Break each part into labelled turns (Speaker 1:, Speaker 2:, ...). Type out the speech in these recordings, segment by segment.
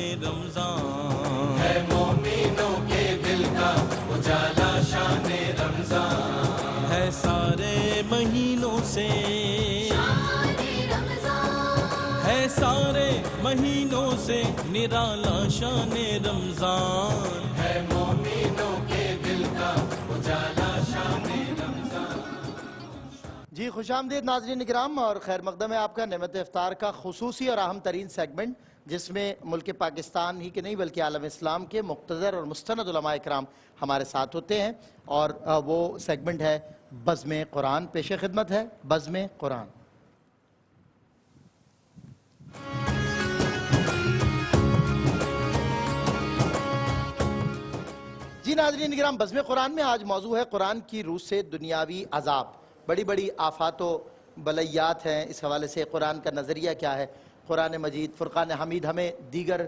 Speaker 1: رمضان
Speaker 2: ہے مومنوں کے دل کا اجالا شان رمضان
Speaker 1: ہے سارے مہینوں سے ہے سارے مہینوں سے نرالا شان رمضان
Speaker 2: ہے مومنوں کے دل کا اجالا شان رمضان۔
Speaker 3: جی خوش آمدید ناظرین کرام، اور خیر مقدم ہے آپ کا نعمت افطار کا خصوصی اور اہم ترین سیگمنٹ، جس میں ملک پاکستان ہی کے نہیں بلکہ عالم اسلام کے مقتدر اور مستند علماء کرام ہمارے ساتھ ہوتے ہیں، اور وہ سیگمنٹ ہے بزم قرآن۔ پیش خدمت ہے بزم قرآن۔ جی ناظرین کرام، بزم قرآن میں آج موضوع ہے قرآن کی روح سے دنیاوی عذاب۔ بڑی بڑی آفات و بلیات ہیں، اس حوالے سے قرآن کا نظریہ کیا ہے۔ قرآن مجید فرقان حمید ہمیں دیگر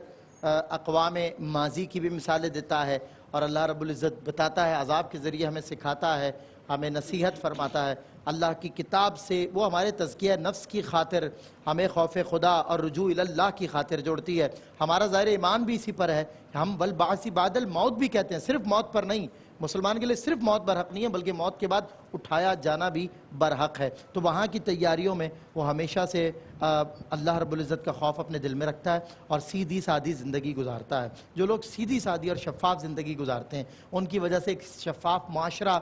Speaker 3: اقوام ماضی کی بھی مثالیں دیتا ہے، اور اللہ رب العزت بتاتا ہے، عذاب کے ذریعے ہمیں سکھاتا ہے، ہمیں نصیحت فرماتا ہے۔ اللہ کی کتاب سے وہ ہمارے تزکیہ نفس کی خاطر ہمیں خوف خدا اور رجوع اللہ کی خاطر جوڑتی ہے۔ ہمارا ظاہر ایمان بھی اسی پر ہے، ہم والبعث بعد الموت بھی کہتے ہیں، صرف موت پر نہیں۔ مسلمان کے لیے صرف موت برحق نہیں ہے، بلکہ موت کے بعد اٹھایا جانا بھی برحق ہے۔ تو وہاں کی تیاریوں میں وہ ہمیشہ سے اللہ رب العزت کا خوف اپنے دل میں رکھتا ہے اور سیدھی سادھی زندگی گزارتا ہے۔ جو لوگ سیدھی سادھی اور شفاف زندگی گزارتے ہیں، ان کی وجہ سے ایک شفاف معاشرہ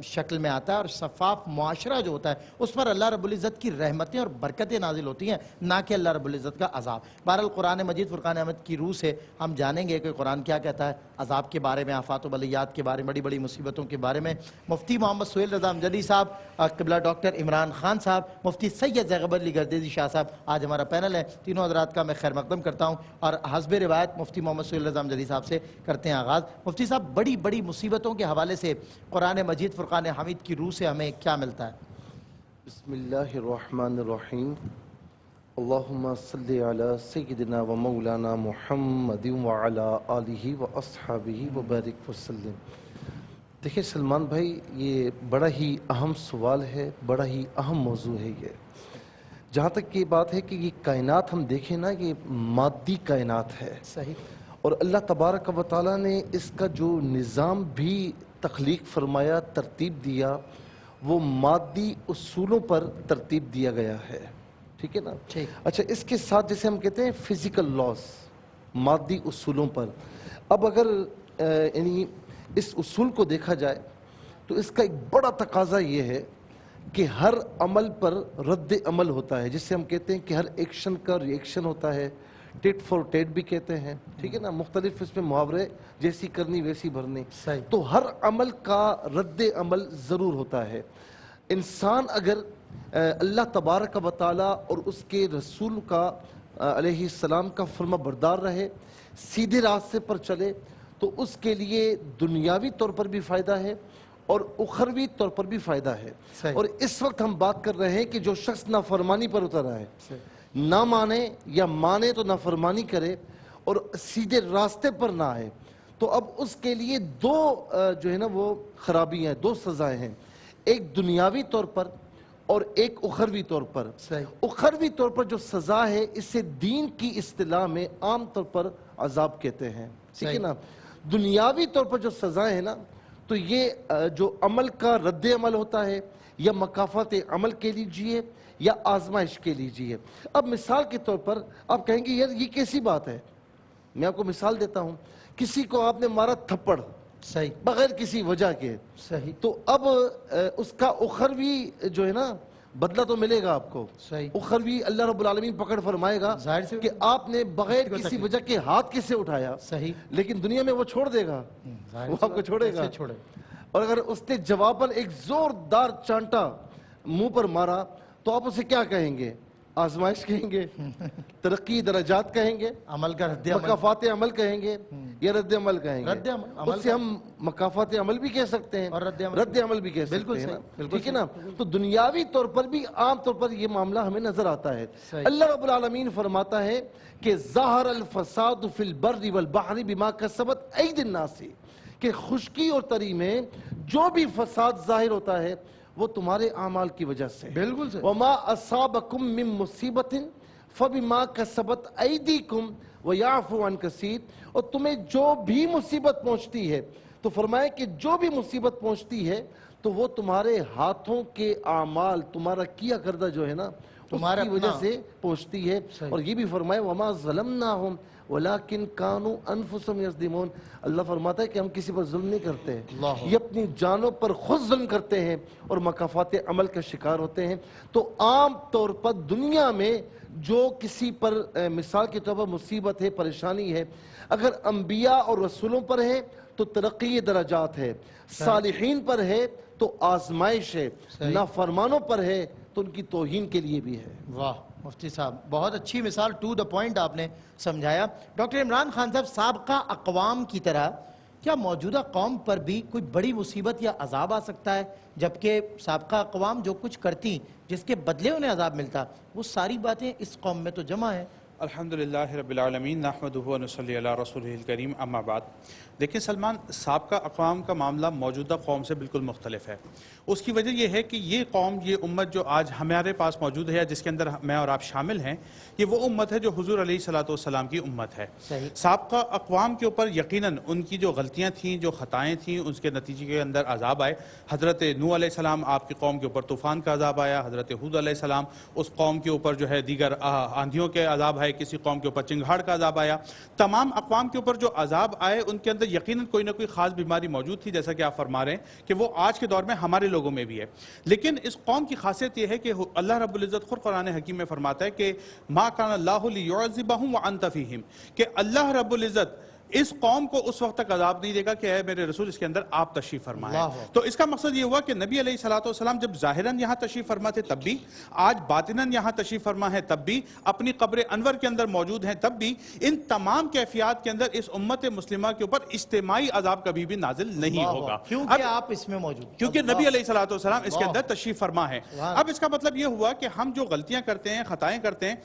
Speaker 3: شکل میں آتا ہے، اور شفاف معاشرہ جو ہوتا ہے اس پر اللہ رب العزت کی رحمتیں اور برکتیں نازل ہوتی ہیں، نہ کہ اللہ رب العزت کا عذاب۔ بہرحال قرآن مجید فرقان حمید کی روح سے ہم جانیں گے کہ قرآن کیا کہتا ہے عذاب کے بارے میں، آفات و بلیات کے بارے میں، بڑی بڑی مصیبتوں کے بارے میں۔ مفتی محمد سہیل رضا امجدی صاحب، قبلہ ڈاکٹر عمران خان صاحب، مفتی سید زیغب علی گردیزی شاہ صاحب، آج ہمارا پینل ہے۔ تینوں حضرات کا میں خیر مقدم کرتا ہوں، اور حسب روایت مفتی محمد سہیل رضا امجدی صاحب سے کرتے ہیں آغاز۔ مفتی صاحب، بڑی بڑی مصیبتوں کے حوالے سے قرآن مجید فرقان حمید کی روح سے ہمیں کیا ملتا ہے؟
Speaker 4: بسم اللہ الرحمن الرحیم، اللہم صلی علی سیدنا و مولانا محمد وعلی آلہ و اصحابہ وبارک وسلم۔ دیکھیں سلمان بھائی، یہ بڑا ہی اہم سوال ہے، بڑا ہی اہم موضوع ہے۔ یہ جہاں تک یہ بات ہے کہ یہ کائنات ہم دیکھیں نا، یہ مادی کائنات ہے،
Speaker 3: صحیح،
Speaker 4: اور اللہ تبارک و تعالیٰ نے اس کا جو نظام بھی تخلیق فرمایا، ترتیب دیا، وہ مادی اصولوں پر ترتیب دیا گیا ہے، ٹھیک ہے نا؟ اچھا، اس کے ساتھ جیسے ہم کہتے ہیں فزیکل لاز، مادی اصولوں پر۔ اب اگر یعنی اس اصول کو دیکھا جائے تو اس کا ایک بڑا تقاضا یہ ہے کہ ہر عمل پر رد عمل ہوتا ہے، جس سے ہم کہتے ہیں کہ ہر ایکشن کا ری ایکشن ہوتا ہے، ٹیٹ فور ٹیٹ بھی کہتے ہیں، ٹھیک ہے نا؟ مختلف اس میں محاورے، جیسی کرنی ویسی بھرنی۔ تو ہر عمل کا رد عمل ضرور ہوتا ہے۔ انسان اگر اللہ تبارک و تعالیٰ اور اس کے رسول کا علیہ السلام کا فرما بردار رہے، سیدھے راستے پر چلے، تو اس کے لیے دنیاوی طور پر بھی فائدہ ہے اور اخروی طور پر بھی فائدہ ہے۔ اور اس وقت ہم بات کر رہے ہیں کہ جو شخص نافرمانی پر اتر رہا ہے، نہ مانے یا مانے تو نافرمانی کرے اور سیدھے راستے پر نہ آئے، تو اب اس کے لیے دو جو ہے نا وہ خرابیاں ہیں، دو سزائیں ہیں، ایک دنیاوی طور پر اور ایک اخروی طور پر۔ اخروی طور پر جو سزا ہے، اسے دین کی اصطلاح میں عام طور پر عذاب کہتے ہیں، ٹھیک ہے نا؟ دنیاوی طور پر جو سزائیں ہیں نا، تو یہ جو عمل کا رد عمل ہوتا ہے، یا مکافات عمل کے لیجئے یا آزمائش کے لیجئے۔ اب مثال کے طور پر آپ کہیں گے یار یہ کیسی بات ہے؟ میں آپ کو مثال دیتا ہوں۔ کسی کو آپ نے مارا تھپڑ،
Speaker 3: صحیح،
Speaker 4: بغیر کسی وجہ کے،
Speaker 3: صحیح،
Speaker 4: تو اب اس کا اخروی جو ہے نا بدلہ تو ملے گا آپ کو،
Speaker 3: صحیح،
Speaker 4: اخروی اللہ رب العالمین پکڑ فرمائے گا کہ آپ نے بغیر کسی وجہ کے ہاتھ کس سے اٹھایا،
Speaker 3: صحیح،
Speaker 4: لیکن دنیا میں وہ چھوڑ دے گا، وہ آپ کو چھوڑے گا۔ اور اگر اس نے جواباً ایک زوردار چانٹا منہ پر مارا تو آپ اسے کیا کہیں گے؟ آزمائش کہیں گے، ترقی درجات کہیں گے،
Speaker 3: عمل کا رد عمل،
Speaker 4: مکافات عمل کہیں گے، یا رد عمل کہیں گے؟ اس سے ہم مکافات عمل بھی کہہ سکتے ہیں اور رد عمل بھی کہہ سکتے ہیں، ٹھیک ہے نا؟ تو دنیاوی طور پر بھی عام طور پر یہ معاملہ ہمیں نظر آتا ہے۔ اللہ رب العالمین فرماتا ہے کہ ظاہر الفساد فی البر والبحر بما کسبت ایدی الناس، کہ خشکی اور تری میں جو بھی فساد ظاہر ہوتا ہے وہ تمہارے اعمال کی وجہ سے، بالکل سے۔ وما اصابکم من مصیبت فبما کسبت ایدیکم وَيَعْفُو عَنْ كَثِيرٍ، اور تمہیں جو بھی مصیبت پہنچتی ہے تو فرمایا کہ جو بھی مصیبت پہنچتی ہے تو وہ تمہارے ہاتھوں کے اعمال، تمہارا کیا کردہ جو ہے نا اس کی وجہ سے پہنچتی ہے۔ اور یہ بھی فرمایا وَمَا ظَلَمْنَاهُمْ وَلَكِنْ كَانُوا أَنفُسَهُمْ يَظْلِمُونَ، اللہ فرماتا ہے کہ ہم کسی پر ظلم نہیں کرتے، یہ اپنی جانوں پر خود ظلم کرتے ہیں اور مکافات عمل کا شکار ہوتے ہیں۔ تو عام طور پر دنیا میں جو کسی پر مثال کے طور پر مصیبت ہے، پریشانی ہے، اگر انبیاء اور رسولوں پر ہے تو ترقی درجات ہے، صالحین پر ہے تو آزمائش ہے، نافرمانوں پر ہے تو ان کی توہین کے لیے بھی ہے۔
Speaker 3: واہ مفتی صاحب، بہت اچھی مثال، ٹو دا پوائنٹ آپ نے سمجھایا۔ ڈاکٹر عمران خان صاحب، سابقہ اقوام کی طرح کیا موجودہ قوم پر بھی کوئی بڑی مصیبت یا عذاب آ سکتا ہے، جبکہ سابقہ اقوام جو کچھ کرتی جس کے بدلے انہیں عذاب ملتا، وہ ساری باتیں اس قوم میں تو جمع ہیں؟
Speaker 5: الحمدللہ رب العالمین، نحمدہ و نصلی علی رسولہ الکریم، اما بعد۔ دیکھیں سلمان، سابقہ اقوام کا معاملہ موجودہ قوم سے بالکل مختلف ہے۔ اس کی وجہ یہ ہے کہ یہ قوم، یہ امت جو آج ہمارے پاس موجود ہے، جس کے اندر میں اور آپ شامل ہیں، یہ وہ امت ہے جو حضور علیہ السلام کی امت ہے۔ سابقہ اقوام کے اوپر یقیناً ان کی جو غلطیاں تھیں، جو خطائیں تھیں، اس کے نتیجے کے اندر عذاب آئے۔ حضرت نوح علیہ السلام، آپ کی قوم کے اوپر طوفان کا عذاب آیا۔ حضرت ہود علیہ السلام، اس قوم کے اوپر جو ہے دیگر آندھیوں کے عذاب آئے، کسی قوم کے اوپر چنگھاڑ کا عذاب آیا۔ تمام اقوام کے اوپر جو عذاب آئے ان کے اندر یقیناً کوئی نہ کوئی خاص بیماری موجود تھی، جیسا کہ آپ فرما رہے ہیں کہ وہ آج کے دور میں ہمارے لوگوں میں بھی ہے۔ لیکن اس قوم کی خاصیت یہ ہے کہ اللہ رب العزت خود قرآن حکیم میں فرماتا ہے کہ ما کان اللہ لیعذبہم وانت فیہم، کہ اللہ رب العزت اس قوم کو اس وقت تک عذاب نہیں دے گا کہ اے میرے رسول اس کے اندر آپ تشریف فرمائیں۔ تو اس کا مقصد یہ ہوا کہ نبی علیہ السلام جب ظاہراً یہاں تشریف فرما تھے تب بھی، آج باطناً یہاں تشریف فرما ہے تب بھی، اپنی قبر انور کے اندر موجود ہیں تب بھی، ان تمام کیفیات کے اندر اس امت مسلمہ کے اوپر اجتماعی عذاب کبھی بھی نازل نہیں ہوگا،
Speaker 3: کیونکہ آپ اس میں موجود،
Speaker 5: کیونکہ نبی علیہ السلام اس کے اندر تشریف فرما ہے۔ اب اس کا مطلب یہ ہوا کہ ہم جو غلطیاں کرتے ہیں، خطائیں کرتے ہیں،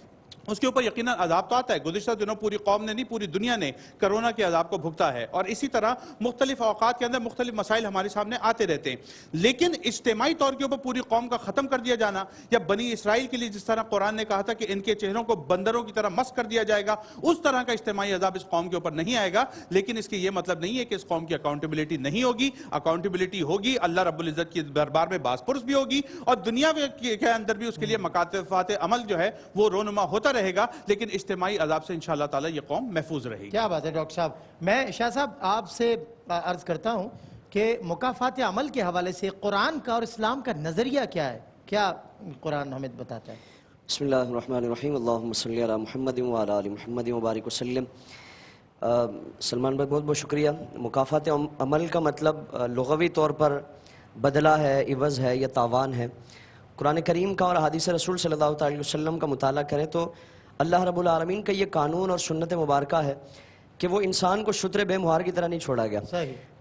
Speaker 5: اس کے اوپر یقیناً عذاب تو آتا ہے۔ گزشتہ دنوں پوری قوم نے نہیں، پوری دنیا نے کرونا کے عذاب کو بھگتا ہے، اور اسی طرح مختلف اوقات کے اندر مختلف مسائل ہمارے سامنے آتے رہتے ہیں۔ لیکن اجتماعی طور کے اوپر پوری قوم کا ختم کر دیا جانا، یا بنی اسرائیل کے لیے جس طرح قرآن نے کہا تھا کہ ان کے چہروں کو بندروں کی طرح مسخ کر دیا جائے گا، اس طرح کا اجتماعی عذاب اس قوم کے اوپر نہیں آئے گا۔ لیکن اس کی یہ مطلب نہیں ہے کہ اس قوم کی اکاؤنٹیبلٹی نہیں ہوگی، اکاؤنٹیبلٹی ہوگی، اللہ رب العزت کی دربار میں باز پرس بھی ہوگی، اور دنیا کے اندر بھی اس کے لیے مکاتبات عمل جو ہے وہ رونما ہوتا رہے گا، لیکن اجتماعی عذاب سے انشاءاللہ تعالی یہ قوم محفوظ رہے گی۔
Speaker 3: کیا بات ہے ڈاکٹر صاحب۔ میں شاہ صاحب آپ سے عرض کرتا ہوں کہ مکافات عمل کے حوالے سے قرآن کا اور اسلام کا نظریہ کیا ہے، کیا قرآن ہمیں بتاتا ہے؟
Speaker 6: بسم اللہ الرحمن الرحیم، اللہم صلی علی محمد وعلی آل محمد وبارک وسلم۔ سلمان بھائی بہت بہت شکریہ۔ مکافات عمل کا مطلب لغوی طور پر بدلہ ہے، عوض ہے یا تاوان ہے۔ قرآن کریم کا اور حدیث رسول صلی اللہ علیہ وسلم کا مطالعہ کریں تو اللہ رب العالمین کا یہ قانون اور سنت مبارکہ ہے کہ وہ انسان کو شتر بے مہار کی طرح نہیں چھوڑا گیا،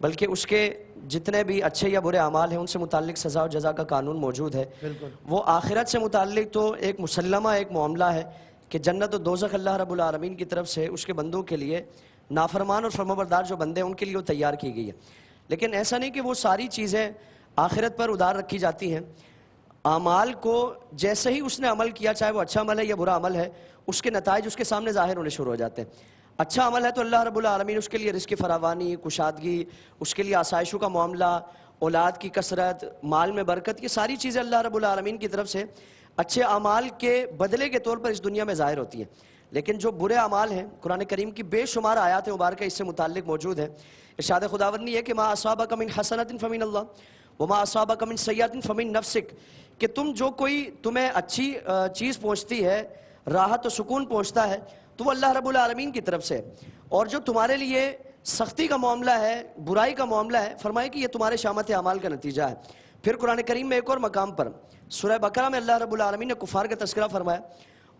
Speaker 6: بلکہ اس کے جتنے بھی اچھے یا برے اعمال ہیں ان سے متعلق سزا و جزا کا قانون موجود ہے۔ وہ آخرت سے متعلق تو ایک مسلمہ ایک معاملہ ہے کہ جنت و دوزخ اللہ رب العالمین کی طرف سے اس کے بندوں کے لیے، نافرمان اور فرمانبردار جو بندے ہیں ان کے لیے وہ تیار کی گئی ہے۔ لیکن ایسا نہیں کہ وہ ساری چیزیں آخرت پر ادار رکھی جاتی ہیں۔ اعمال کو جیسے ہی اس نے عمل کیا، چاہے وہ اچھا عمل ہے یا برا عمل ہے، اس کے نتائج اس کے سامنے ظاہر ہونے شروع ہو جاتے ہیں۔ اچھا عمل ہے تو اللہ رب العالمین اس کے لیے رزق فراوانی، کشادگی، اس کے لیے آسائشوں کا معاملہ، اولاد کی کثرت، مال میں برکت، یہ ساری چیزیں اللہ رب العالمین کی طرف سے اچھے اعمال کے بدلے کے طور پر اس دنیا میں ظاہر ہوتی ہیں۔ لیکن جو برے اعمال ہیں، قرآن کریم کی بے شمار آیات مبارکہ اس سے متعلق موجود ہیں۔ ارشاد خداوندی ہے کہ ما اصابک من حسنۃ فمن اللہ وما اصابک من سیئۃ فمن نفسک، کہ تمہیں اچھی چیز پہنچتی ہے، راحت و سکون پہنچتا ہے تو وہ اللہ رب العالمین کی طرف سے، اور جو تمہارے لیے سختی کا معاملہ ہے، برائی کا معاملہ ہے، فرمائے کہ یہ تمہارے شامت اعمال کا نتیجہ ہے۔ پھر قرآن کریم میں ایک اور مقام پر سورہ بقرہ میں اللہ رب العالمین نے کفار کا تذکرہ فرمایا۔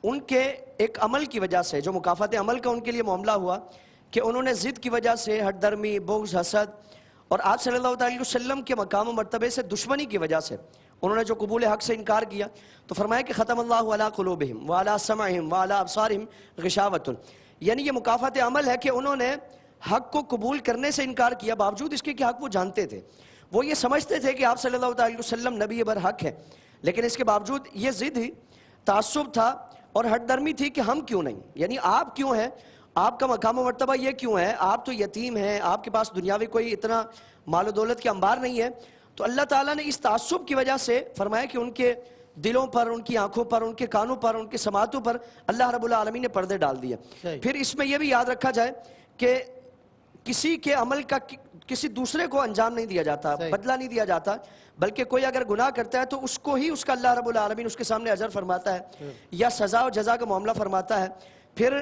Speaker 6: ان کے ایک عمل کی وجہ سے، جو مکافات عمل کا ان کے لیے معاملہ ہوا کہ انہوں نے ضد کی وجہ سے، ہٹ درمی، بغض، حسد، اور آپ صلی اللہ علیہ وسلم کے مقام و مرتبے سے دشمنی کی وجہ سے انہوں نے جو قبول حق سے انکار کیا، تو فرمایا کہ ختم اللہ علی قلوبہم وعلی سمعہم وعلی ابصارہم غشاوۃ، یعنی یہ مکافات عمل ہے کہ انہوں نے حق کو قبول کرنے سے انکار کیا، باوجود اس کے کہ حق وہ جانتے تھے، وہ یہ سمجھتے تھے کہ آپ صلی اللہ علیہ وسلم نبی برحق ہے، لیکن اس کے باوجود یہ ضد ہی، تعصب تھا اور ہٹ درمی تھی کہ ہم کیوں نہیں، یعنی آپ کیوں ہیں آپ کا مقام و مرتبہ یہ کیوں ہے؟ آپ تو یتیم ہیں، آپ کے پاس دنیاوی کوئی اتنا مال و دولت کے انبار نہیں ہے. تو اللہ تعالیٰ نے اس تعصب کی وجہ سے فرمایا کہ ان کے دلوں پر، ان کی آنکھوں پر، ان کے کانوں پر، ان کے سماعتوں پر اللہ رب العالمین نے پردے ڈال دیے. پھر اس میں یہ بھی یاد رکھا جائے کہ کسی کے عمل کا کسی دوسرے کو انجام نہیں دیا جاتا، بدلہ نہیں دیا جاتا، بلکہ کوئی اگر گناہ کرتا ہے تو اس کو ہی اس کا اللہ رب العالمین اس کے سامنے اجر فرماتا ہے یا سزا و جزا کا معاملہ فرماتا ہے. پھر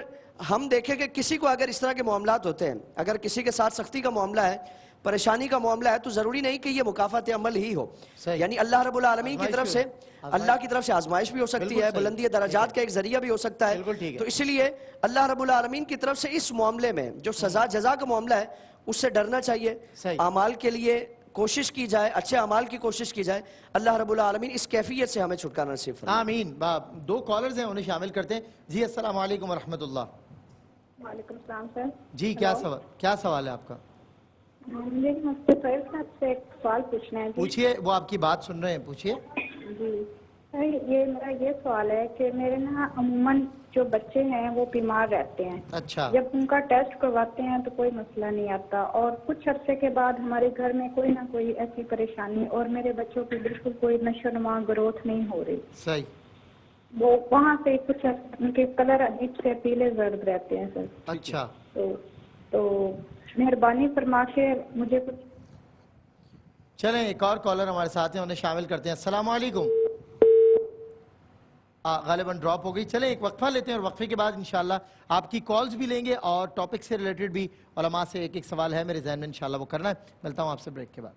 Speaker 6: ہم دیکھیں کہ کسی کو اگر اس طرح کے معاملات ہوتے ہیں، اگر کسی کے ساتھ سختی کا معاملہ ہے، پریشانی کا معاملہ ہے، تو ضروری نہیں کہ یہ مکافات عمل ہی ہو. یعنی اللہ رب العالمین کی طرف سے، اللہ کی طرف سے آزمائش بھی ہو سکتی ہے، بلندی درجات کا ایک ذریعہ بھی ہو سکتا ہے. تو اس لیے اللہ رب العالمین کی طرف سے اس معاملے میں جو سزا جزا کا معاملہ ہے اس سے ڈرنا چاہیے. اعمال کے لیے کوشش کی جائے، اچھے اعمال کی کوشش کی جائے. اللہ رب العالمین اس کیفیت سے ہمیں چھٹکارا نصیب فرمائے.
Speaker 3: آمین. 2 کالرز ہیں، انہیں شامل کرتے ہیں. جی السلام علیکم ورحمۃ اللہ.
Speaker 7: وعلیکم السلام سر.
Speaker 3: جی کیا سوال ہے آپ کا؟
Speaker 7: مجھے مفتی طاہر صاحب سے ایک سوال پوچھنا ہے.
Speaker 3: پوچھئے، وہ آپ کی بات سن رہے ہیں، پوچھئے.
Speaker 7: جی سر، یہ میرا یہ سوال ہے کہ میرے نا عموماً جو بچے ہیں وہ بیمار رہتے ہیں.
Speaker 3: اچھا.
Speaker 7: جب ان کا ٹیسٹ کرواتے ہیں تو کوئی مسئلہ نہیں آتا، اور کچھ عرصے کے بعد ہمارے گھر میں کوئی نہ کوئی ایسی پریشانی، اور میرے بچوں کی بالکل کوئی نشو نما گروتھ نہیں ہو رہی.
Speaker 3: صحیح.
Speaker 7: وہ وہاں سے کچھ ان کے کلر عجیب سے پیلے زرد رہتے ہیں سر.
Speaker 3: اچھا.
Speaker 7: تو مہربانی فرما کے مجھے کچھ.
Speaker 3: چلیں ایک اور کالر ہمارے ساتھ ہیں، انہیں شامل کرتے ہیں. السلام علیکم. غالباً ڈراپ ہو گئی. چلیں ایک وقفہ لیتے ہیں، اور وقفے کے بعد انشاءاللہ آپ کی کالز بھی لیں گے، اور ٹاپک سے ریلیٹڈ بھی علماء سے ایک سوال ہے میرے ذہن میں، انشاءاللہ وہ کرنا ہے. ملتا ہوں آپ سے بریک کے بعد.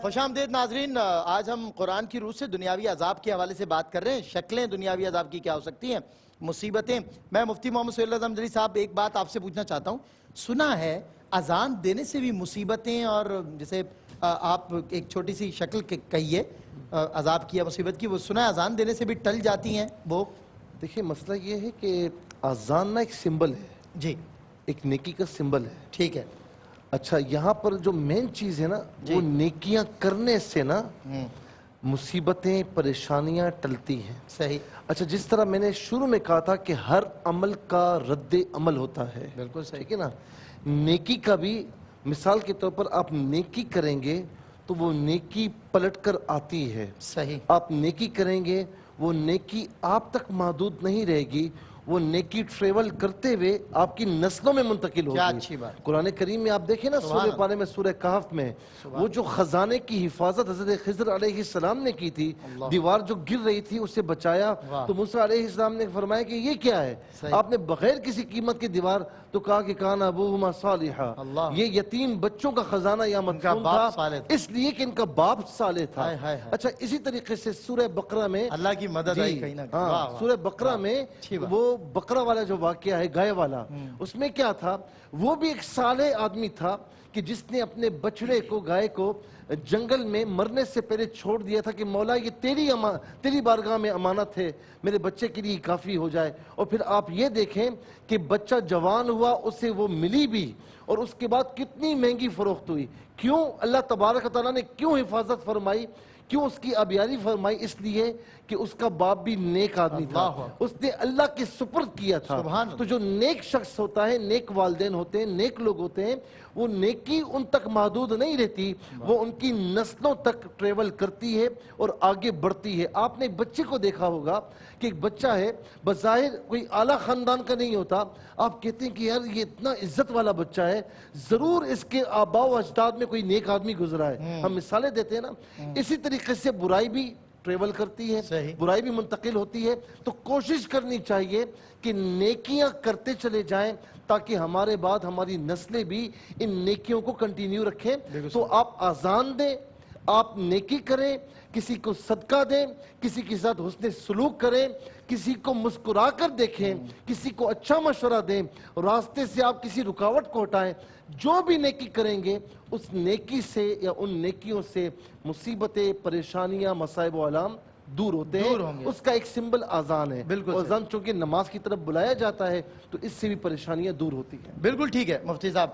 Speaker 3: خوش آمدید ناظرین. آج ہم قرآن کی روح سے دنیاوی عذاب کے حوالے سے بات کر رہے ہیں. شکلیں دنیاوی عذاب کی کیا ہو سکتی ہیں، مصیبتیں. میں مفتی محمد سہیل اعظم جلی صاحب ایک بات آپ سے پوچھنا چاہتا ہوں. سنا ہے اذان دینے سے بھی مصیبتیں، اور جیسے آپ ایک چھوٹی سی شکل کہیے عذاب کی یا مصیبت کی، وہ سنا ہے اذان دینے سے بھی ٹل جاتی ہیں وہ.
Speaker 4: دیکھیں مسئلہ یہ ہے کہ اذان نہ ایک سمبل ہے،
Speaker 3: جی
Speaker 4: ایک نیکی کا سمبل ہے.
Speaker 3: ٹھیک ہے.
Speaker 4: اچھا یہاں پر جو مین چیز ہے نا، وہ نیکیاں کرنے سے نا مصیبتیں پریشانیاں ٹلتی ہیں.
Speaker 3: صحیح.
Speaker 4: اچھا جس طرح میں نے شروع میں کہا تھا کہ ہر عمل کا رد عمل ہوتا ہے،
Speaker 3: بالکل صحیح.
Speaker 4: ٹھیک ہے نا. نیکی کا بھی مثال کے طور پر آپ نیکی کریں گے تو وہ نیکی پلٹ کر آتی ہے.
Speaker 3: صحیح.
Speaker 4: آپ نیکی کریں گے، وہ نیکی آپ تک محدود نہیں رہے گی، وہ نیکی ٹریول کرتے ہوئے آپ کی نسلوں میں منتقل ہوگی.
Speaker 3: کیا اچھی بات.
Speaker 4: قرآن کریم میں آپ دیکھیں نا، سورہ پارے میں سورہ کہف میں وہ جو خزانے کی حفاظت حضرت خضر علیہ السلام نے کی تھی، دیوار جو گر رہی تھی اسے بچایا، تو موسیٰ علیہ السلام نے فرمایا کہ یہ کیا ہے؟ آپ نے بغیر کسی قیمت کی دیوار، تو کہا کہ کان ابوہما صالحا، یہ یتیم بچوں کا خزانہ یا مدفون تھا اس لیے کہ ان کا باپ صالح تھا. اچھا اسی طریقے سے سورہ بقرہ میں
Speaker 3: اللہ کی مدد آئی کہیں نہ کہیں.
Speaker 4: سورہ بقرہ میں وہ بقرہ والا جو واقعہ ہے، گائے والا، اس میں کیا تھا؟ وہ بھی ایک صالح آدمی تھا کہ جس نے اپنے بچڑے کو، گائے کو جنگل میں مرنے سے پہلے چھوڑ دیا تھا کہ مولا یہ تیری بارگاہ میں امانت ہے، میرے بچے کے لیے کافی ہو جائے. اور پھر آپ یہ دیکھیں کہ بچہ جوان ہوا، اسے وہ ملی بھی، اور اس کے بعد کتنی مہنگی فروخت ہوئی. کیوں اللہ تبارک و تعالیٰ نے کیوں حفاظت فرمائی، کیوں اس کی آبیاری فرمائی؟ اس لیے کہ اس کا باپ بھی نیک آدمی تھا، اس نے اللہ کے سپرد کیا تھا. تو جو نیک شخص ہوتا ہے، نیک والدین ہوتے ہیں، نیک لوگ ہوتے ہیں، وہ نیکی ان تک محدود نہیں رہتی، وہ ان کی نسلوں تک ٹریول کرتی ہے اور آگے بڑھتی ہے. آپ نے ایک بچے کو دیکھا ہوگا کہ ایک بچہ ہے، بظاہر کوئی اعلیٰ خاندان کا نہیں ہوتا، آپ کہتے ہیں کہ یار یہ اتنا عزت والا بچہ ہے، ضرور اس کے آباء و اجداد میں کوئی نیک آدمی گزرا ہے. ہم مثالیں دیتے ہیں نا. اسی طریقے سے برائی بھی ٹریول کرتی ہے، برائی بھی منتقل ہوتی ہے. تو کوشش کرنی چاہیے کہ نیکیاں کرتے چلے جائیں تاکہ ہمارے بعد ہماری نسلیں بھی ان نیکیوں کو کنٹینیو رکھیں. تو آپ اذان دیں، آپ نیکی کریں، کسی کو صدقہ دیں، کسی کے ساتھ حسن سلوک کریں، کسی کو مسکرا کر دیکھیں، کسی کو اچھا مشورہ دیں، راستے سے آپ کسی رکاوٹ کو ہٹائیں. جو بھی نیکی کریں گے اس نیکی سے یا ان نیکیوں سے مصیبتیں، پریشانیاں، مصائب و آلام دور ہوتے ہیں. اس کا ایک سمبل اذان ہے. اذان چونکہ نماز کی طرف بلایا جاتا ہے تو اس سے بھی پریشانیاں دور ہوتی ہیں.
Speaker 3: بالکل ٹھیک ہے مفتی صاحب.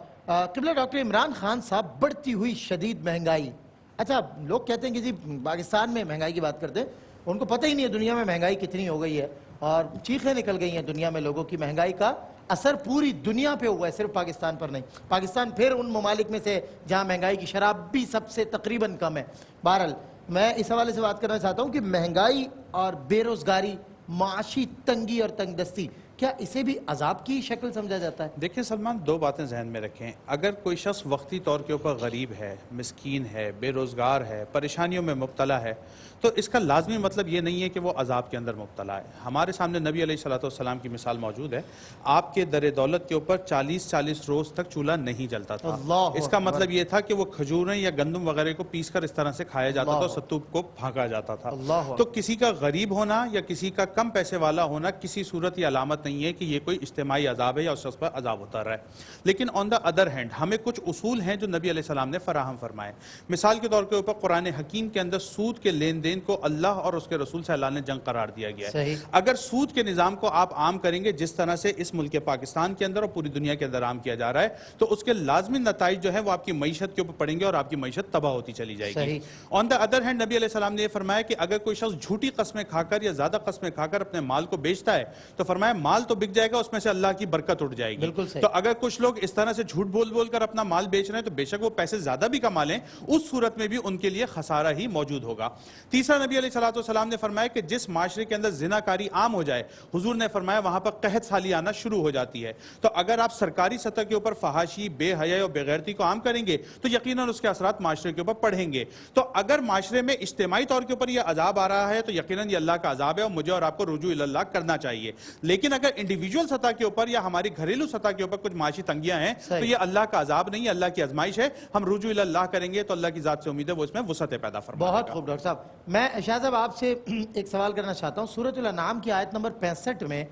Speaker 3: قبلہ ڈاکٹر عمران خان صاحب، بڑھتی ہوئی شدید مہنگائی. اچھا لوگ کہتے ہیں کہ جی پاکستان میں مہنگائی کی بات کرتے ہیں، ان کو پتہ ہی نہیں ہے دنیا میں مہنگائی کتنی ہو گئی ہے. اور چیخیں نکل گئی ہیں دنیا میں لوگوں کی. مہنگائی کا اثر پوری دنیا پہ ہوا ہے, صرف پاکستان پر نہیں. پاکستان پھر ان ممالک میں سے جہاں مہنگائی کی شرح بھی سب سے تقریباً کم ہے. بہرحال میں اس حوالے سے بات کرنا چاہتا ہوں کہ مہنگائی اور بے روزگاری, معاشی تنگی اور تنگ دستی, کیا اسے بھی عذاب کی شکل سمجھا جاتا ہے؟
Speaker 5: دیکھیں سلمان, دو باتیں ذہن میں رکھیں. اگر کوئی شخص وقتی طور کے اوپر غریب ہے, مسکین ہے, بے روزگار ہے, پریشانیوں میں مبتلا ہے, تو اس کا لازمی مطلب یہ نہیں ہے کہ وہ عذاب کے اندر مبتلا ہے. ہمارے سامنے نبی علیہ السلام کی مثال موجود ہے. آپ کے در دولت کے اوپر 40 روز تک چولہا نہیں جلتا تھا. اس کا مطلب یہ تھا کہ وہ کھجوریں یا گندم وغیرہ کو پیس کر اس طرح سے کھایا جاتا تھا اور ستوپ کو پھانکا جاتا تھا. تو کسی کا غریب ہونا یا کسی کا کم پیسے والا ہونا کسی صورت یہ علامت نہیں ہے کہ یہ کوئی اجتماعی عذاب ہے یا اس شخص پر عذاب ہوتا رہا ہے. لیکن آن دا ادر ہینڈ ہمیں کچھ اصول ہیں جو نبی علیہ السلام نے فراہم فرمائے. مثال کے طور کے اوپر قرآن حکیم کے اندر سود کے لین دین کو اللہ اور اس کے رسول صلی اللہ علیہ وسلم نے جنگ قرار دیا گیا ہے. اگر سود کے نظام کو آپ عام کریں گے جس طرح سے اس ملک پاکستان کے اندر اور پوری دنیا کے اندر عام کیا جا رہا ہے, تو اس کے لازمی نتائج جو ہیں وہ آپ کی معیشت کے اوپر پڑیں گے اور آپ کی معیشت تباہ ہوتی چلی جائے گی. آن دا ادر ہینڈ نبی علیہ السلام نے یہ فرمایا کہ اگر کوئی شخص جھوٹی قسمیں کھا کر یا زیادہ قسمیں کھا کر اپنے مال کو بیچتا ہے تو فرمایا مال تو بک جائے گا, اس میں سے اللہ کی برکت اٹھ جائے گی. تو اگر کچھ لوگ اس طرح سے جھوٹ بول بول کر اپنا مال بیچ رہے ہیں تو بے شک وہ پیسے زیادہ بھی کما لیں, اس صورت میں بھی ان کے لیے خسارہ ہی موجود ہوگا. تیسرا نبی علیہ السلام نے فرمایا کہ جس معاشرے کے اندر زناکاری عام ہو جائے, حضور نے فرمایا وہاں پر قحط سالی آنا شروع ہو جاتی ہے. تو اگر آپ سرکاری سطح کے اوپر فحاشی, بے حیائی اور بے غیرتی کو عام کریں گے تو یقیناً اس کے اثرات معاشرے کے اوپر پڑیں گے. تو اگر معاشرے میں اجتماعی طور کے اوپر یہ عذاب آ رہا ہے تو یقیناً یہ اللہ کا عذاب ہے اور مجھے اور آپ کو رجوع اللہ کرنا چاہیے. لیکن اگر انڈیویجول سطح کے اوپر یا ہماری گھریلو سطح کے اوپر کچھ معاشی تنگیاں ہیں تو یہ اللہ کا عذاب نہیں, اللہ کی آزمائش ہے. ہم رجوع اللہ کریں گے تو اللہ کی ذات سے امید ہے وہ اس میں وسعت پیدا فرمائے گا.
Speaker 3: بہت خوب ڈاکٹر صاحب. میں شاہ صاحب آپ سے ایک سوال کرنا چاہتا ہوں. سورۃ الانعام کی آیت نمبر 65 میں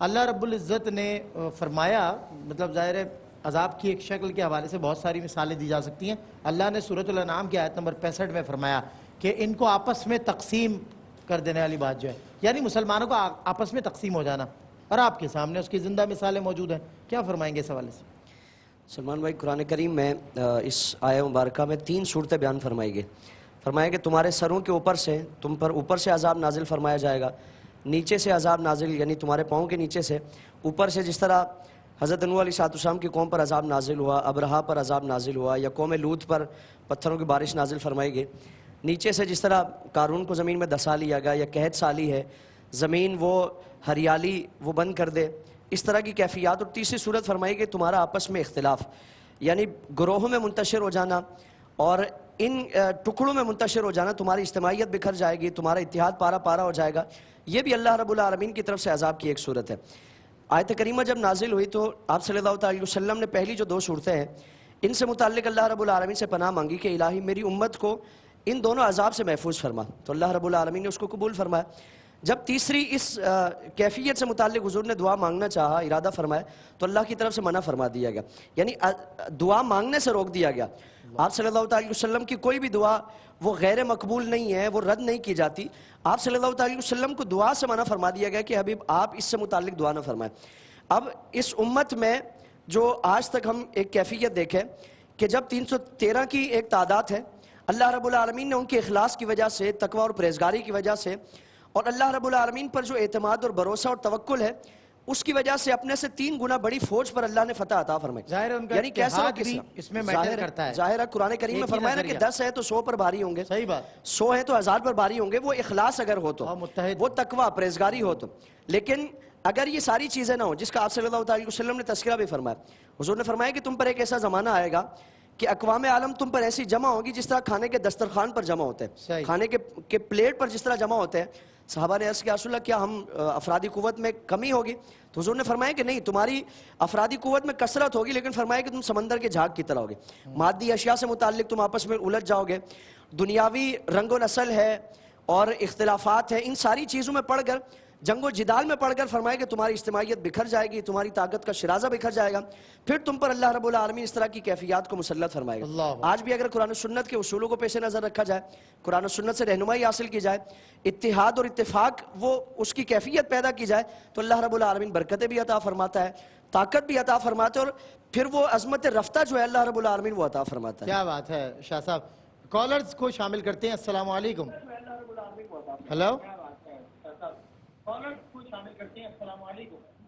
Speaker 3: اللہ رب العزت نے فرمایا, مطلب ظاہر ہے عذاب کی ایک شکل کے حوالے سے بہت ساری مثالیں دی جا سکتی ہیں. اللہ نے سورۃ الانعام کی آیت نمبر 65 میں فرمایا کہ ان کو آپس میں تقسیم کر دینے والی بات جو ہے, یعنی مسلمانوں کا آپس میں تقسیم ہو جانا, اور آپ کے سامنے اس کی زندہ مثالیں موجود ہیں. کیا فرمائیں گے اس حوالے سے؟
Speaker 6: سلمان بھائی, قرآن کریم میں اس آیہ مبارکہ میں 3 صورتیں بیان فرمائی گئی. فرمایا کہ تمہارے سروں کے اوپر سے تم پر اوپر سے عذاب نازل فرمایا جائے گا, نیچے سے عذاب نازل یعنی تمہارے پاؤں کے نیچے سے, اوپر سے جس طرح حضرت نوح علیہ السلام کی قوم پر عذاب نازل ہوا, ابرہا پر عذاب نازل ہوا, یا قوم لوط پر پتھروں کی بارش نازل فرمائی گئی. نیچے سے جس طرح قارون کو زمین میں دسا لیا گیا, یا قحط سالی ہے, زمین وہ ہریالی وہ بند کر دے, اس طرح کی کیفیات. اور تیسری صورت فرمائی کہ تمہارا آپس میں اختلاف, یعنی گروہوں میں منتشر ہو جانا اور ان ٹکڑوں میں منتشر ہو جانا, تمہاری اجتماعیت بکھر جائے گی, تمہارا اتحاد پارا پارا ہو جائے گا. یہ بھی اللہ رب العالمین کی طرف سے عذاب کی ایک صورت ہے. آیت کریمہ جب نازل ہوئی تو آپ صلی اللہ علیہ وسلم نے پہلی جو 2 صورتیں ہیں ان سے متعلق اللہ رب العالمین سے پناہ مانگی کہ الہی میری امت کو ان دونوں عذاب سے محفوظ فرما, تو اللہ رب العالمین نے اس کو قبول فرمایا. جب تیسری اس کیفیت سے متعلق حضور نے دعا مانگنا چاہا, ارادہ فرمایا, تو اللہ کی طرف سے منع فرما دیا گیا, یعنی دعا مانگنے سے روک دیا گیا. آپ صلی اللہ علیہ وسلم کی کوئی بھی دعا وہ غیر مقبول نہیں ہے, وہ رد نہیں کی جاتی. آپ صلی اللہ علیہ وسلم کو دعا سے منع فرما دیا گیا کہ حبیب آپ اس سے متعلق دعا نہ فرمائیں. اب اس امت میں جو آج تک ہم ایک کیفیت دیکھیں کہ جب 313 کی ایک تعداد ہے, اللہ رب العالمین نے ان کے اخلاص کی وجہ سے, تقوی اور پرہیزگاری کی وجہ سے, اور اللہ رب العالمین پر جو اعتماد اور بھروسہ اور توکل ہے اس کی وجہ سے اپنے سے 3 گنا بڑی فوج پر اللہ نے فتح عطا فرمائی. یعنی کیسا
Speaker 3: اس میں میٹر کرتا ہے.
Speaker 6: ظاہر ہے قرآن کریم میں فرمایا نا کہ 10 ہے تو 100 پر بھاری ہوں گے,
Speaker 3: صحیح بات,
Speaker 6: 100 ہے تو 1000 پر بھاری ہوں گے. وہ اخلاص اگر ہو تو, وہ تقوی پرہیزگاری ہو تو. لیکن اگر یہ ساری چیزیں نہ ہوں جس کا آپ صلی اللہ علیہ وسلم نے تذکرہ بھی فرمایا, حضور نے فرمایا کہ تم پر ایک ایسا زمانہ آئے گا کہ اقوام عالم تم پر ایسی جمع ہوگی جس طرح کھانے کے دسترخوان پر جمع ہوتے ہیں, کھانے کے پلیٹ پر جس طرح جمع ہوتے ہیں. صحابہ نے عرض کیا رسول اللہ کیا ہم افرادی قوت میں کمی ہوگی؟ تو حضور نے فرمایا کہ نہیں, تمہاری افرادی قوت میں کثرت ہوگی, لیکن فرمایا کہ تم سمندر کے جھاگ کی طرح ہوگے. مادی اشیاء سے متعلق تم آپس میں الجھ جاؤ گے, دنیاوی رنگ و نسل ہے اور اختلافات ہیں, ان ساری چیزوں میں پڑھ کر, جنگ و جدال میں پڑھ کر فرمایا کہ تمہاری اجتماعیت بکھر جائے گی, تمہاری طاقت کا شرازہ بکھر جائے گا, پھر تم پر اللہ رب العالمین اس طرح کی کیفیات کو مسلط فرمائے گا. آج بھی اگر قرآن و سنت کے اصولوں کو پیش نظر رکھا جائے, قرآن و سنت سے رہنمائی حاصل کی جائے, اتحاد اور اتفاق وہ اس کی کیفیت پیدا کی جائے, تو اللہ رب العالمین برکتیں بھی عطا فرماتا ہے, طاقت بھی عطا فرماتا ہے, اور پھر وہ عظمت رفتہ جو ہے اللہ رب العالمین وہ عطا فرماتا ہے.
Speaker 3: کیا بات ہے شاہ صاحب. کالرز کو شامل کرتے ہیں. السلام علیکم. ہلو,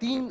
Speaker 4: 3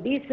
Speaker 7: 20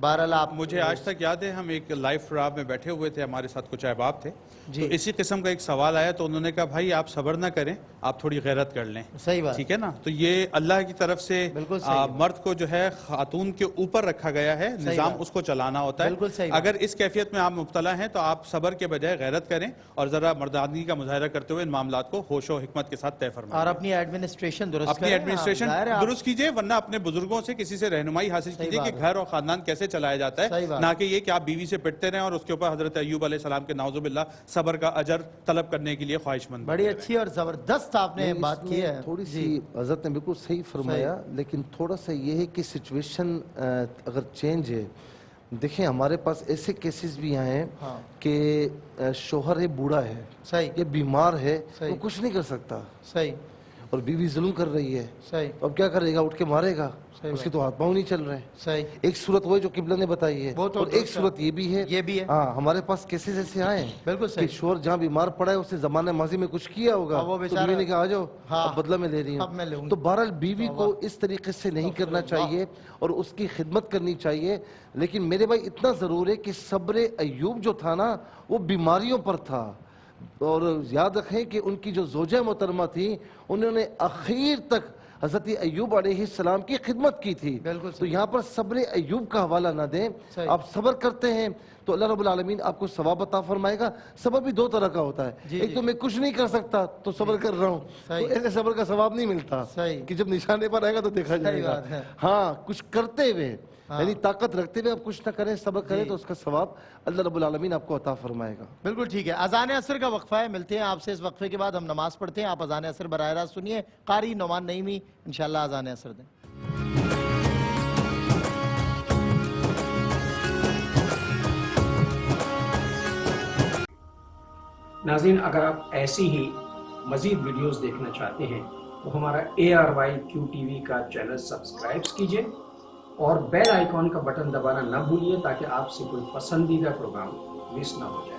Speaker 3: بہرحال آپ
Speaker 5: مجھے آج تک یاد ہے ہم ایک لائیو پروگرام میں بیٹھے ہوئے تھے, ہمارے ساتھ کچھ احباب تھے, تو اسی قسم کا ایک سوال آیا تو انہوں نے کہا بھائی آپ صبر نہ کریں, آپ تھوڑی غیرت کر لیں.
Speaker 3: صحیح بات,
Speaker 5: ٹھیک ہے نا, تو یہ اللہ کی طرف سے مرد کو جو ہے خاتون کے اوپر رکھا گیا ہے, نظام اس کو چلانا ہوتا ہے. اگر اس کیفیت میں آپ مبتلا ہیں تو آپ صبر کے بجائے غیرت کریں اور ذرا مردانگی کا مظاہرہ کرتے ہوئے ان معاملات کو ہوش و حکمت کے ساتھ طے فرمائیں
Speaker 3: اور اپنی ایڈمنسٹریشن
Speaker 5: درست کیجئے, ورنہ اپنے بزرگوں سے کسی سے رہنمائی حاصل کیجئے کہ گھر اور خاندان کیسے چلایا جاتا ہے, نہ کہ یہ کہ آپ بیوی سے پٹتے رہیں اور اس کے اوپر حضرت ایوب علیہ السلام کے نعوذ باللہ صبر کا اجر طلب کرنے کے لیے خواہش مند.
Speaker 3: بڑی اچھی اور زبردست آپ نے بات کی ہے.
Speaker 4: تھوڑی سی حضرت نے بالکل صحیح فرمایا, لیکن تھوڑا سا یہ ہے کہ سچویشن اگر چینج ہے. دیکھیں ہمارے پاس ایسے کیسز بھی آئے ہیں کہ شوہر ہے بوڑھا ہے, یہ بیمار ہے, وہ کچھ نہیں کر سکتا, اور بیوی ظلم کر رہی ہے, اب کیا کرے گا, اٹھ کے مارے گا, اس کے تو ہاتھ پاؤں نہیں چل رہے. ایک صورت وہ ہے جو قبلہ نے بتائی ہے, اور ایک صورت یہ بھی ہے. ہاں ہمارے پاس کیسز ایسے آئے ہیں کہ شوہر جہاں بیمار پڑا ہے اس نے زمانہ ماضی میں کچھ کیا ہوگا, تو بیوی نے کہا آ جاؤ اب بدلہ میں لے رہی ہوں. تو بہرحال بیوی کو اس طریقے سے نہیں کرنا چاہیے اور اس کی خدمت کرنی چاہیے. لیکن میرے بھائی اتنا ضرور ہے کہ صبر ایوب جو تھا نا وہ بیماریوں پر تھا, اور یاد رکھیں کہ ان کی جو زوجہ محترمہ تھی انہوں نے اخیر تک حضرت ایوب علیہ السلام کی خدمت کی تھی. تو یہاں پر صبر ایوب کا حوالہ نہ دیں, آپ صبر کرتے ہیں تو اللہ رب العالمین آپ کو ثواب عطا فرمائے گا. صبر بھی دو طرح کا ہوتا ہے, ایک تو میں کچھ نہیں کر سکتا تو صبر کر رہا ہوں, تو ایسے صبر کا ثواب نہیں ملتا کہ جب نشانے پر آئے گا تو دیکھا جائے گا. ہاں کچھ کرتے ہوئے یعنی طاقت رکھتے ہوئے آپ کچھ نہ کریں, صبر کریں تو اس کا ثواب اللہ رب العالمین آپ کو عطا فرمائے گا.
Speaker 3: بالکل ٹھیک ہے. اذان عصر کا وقفہ ہے, ملتے ہیں آپ سے اس وقفے کے بعد, ہم نماز پڑھتے ہیں, آپ اذان عصر براہ راست سنیے. قاری نعمان نعیمی انشاءاللہ اذان عصر دیں.
Speaker 8: ناظرین اگر آپ ایسی ہی مزید ویڈیوز دیکھنا چاہتے ہیں تو ہمارا ARYQ-TV کا چینل سبسکرائب کیجئے اور بیل آئیکن کا بٹن دبانا نہ بھولیے تاکہ آپ سے کوئی پسندیدہ پروگرام مس نہ ہو جائے.